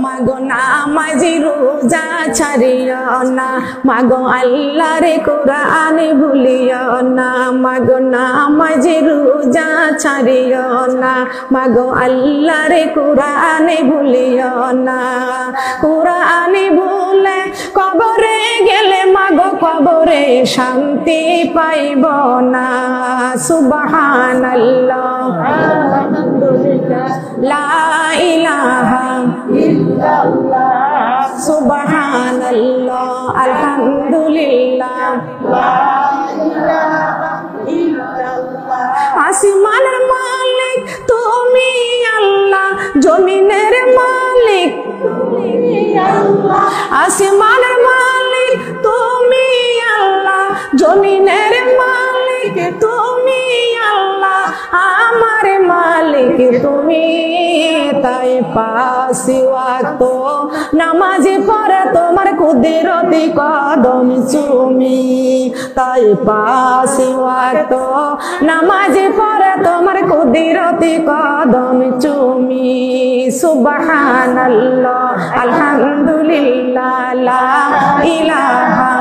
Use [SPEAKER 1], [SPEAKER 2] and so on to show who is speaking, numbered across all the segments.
[SPEAKER 1] মাগো নামাজি রোজা ছাড়িও না, মাগো আল্লাহর কোরআন ভুলিও না। মাগো নামাজি রোজা ছাড়িও না, মাগো আল্লাহর কোরআন ভুলিও না। কোরআন ভুলে কবরে গেলে মাগো কবরে শান্তি পাইব না। সুবহানাল্লাহ লা ইলাহা ইল্লাল্লাহ, সুবহানাল্লাহ আলহামদুলিল্লাহ লা ইলাহা ইল্লাল্লাহ। আসমানের মালিক তুমি আল্লাহ, জমিনের মালিক তুমি আল্লাহ। আসমানের মালিক তুমি আল্লাহ, জমিনের মালিক তুমি আল্লাহ, আমার মালিক তুমি। তাই পাঁচ ওয়াক্ত নামাজ পড়ে তোমার কুদরতি কদম চুমি। তাই পাঁচ ওয়াক্ত নামাজ পড়ে তোমার কুদরতি কদম চুমি। সুবহানাল্লাহ আলহামদুলিল্লাহ লা ইলাহা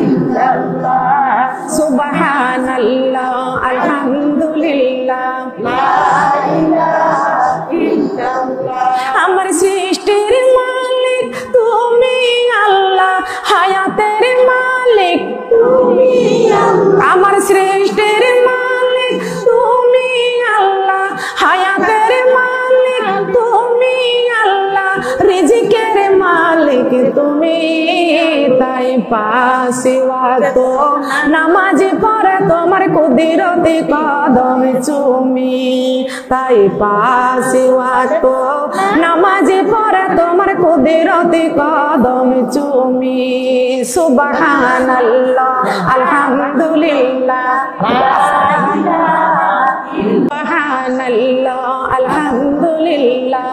[SPEAKER 1] ইল্লাল্লাহ, সুবহানাল্লাহ আলহামদুলিল্লাহ লা ইলাহা ইল্লাল্লাহ। আমার সৃষ্টির মালিক তুমি আল্লাহ, হায়াতের মালিক তুমি আল্লাহ। আমার সৃষ্টির মালিক তুমি আল্লাহ, হায়াতের মালিক তুমি আল্লাহ, রিজিকের মালিক তুমি। তাই পাঁচ ওয়াক্ত নামাজ পড়ে তোমার কুদরতি কদম চুমি। তাই পাঁচ ওয়াক্ত নামাজ পড়ে তোমার কুদরতি কদম চুমি। সুবহানাল্লাহ আলহামদুলিল্লাহ সুবহানাল্লাহ আলহামদুলিল্লাহ।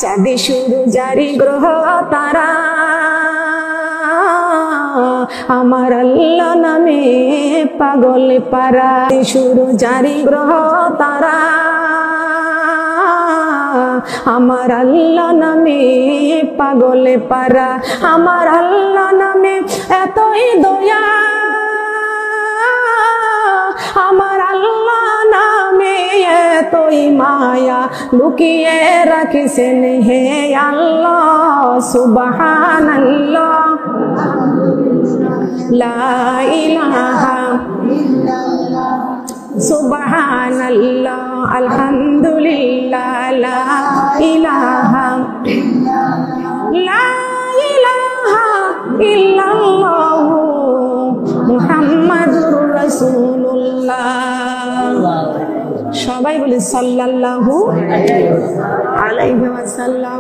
[SPEAKER 1] চাঁদ সূর্য জারি গ্রহ তারা আমার আল্লাহ নামে পাগল পারা। সূর্য জারি গ্রহ তারা আমার আল্লাহ নামে পাগল পারা। আমার আল্লাহ নামে এতই দয়া, আমার আল্লাহ নামে এতই মায়া, লুকিয়ে রাখিছেন হে আল্লাহ। সুবহানাল্লাহ লা ইলাহা ইল্লাল্লাহ, সুবহানাল্লাহ আলহামদুলিল্লাহ লা ইলাহা লা ইলাহা ইল্লাল্লাহ মুহাম্মাদুর রাসূলুল্লাহ। সবাই বলে সাল্লাল্লাহু আলাইহি ওয়াসাল্লাম।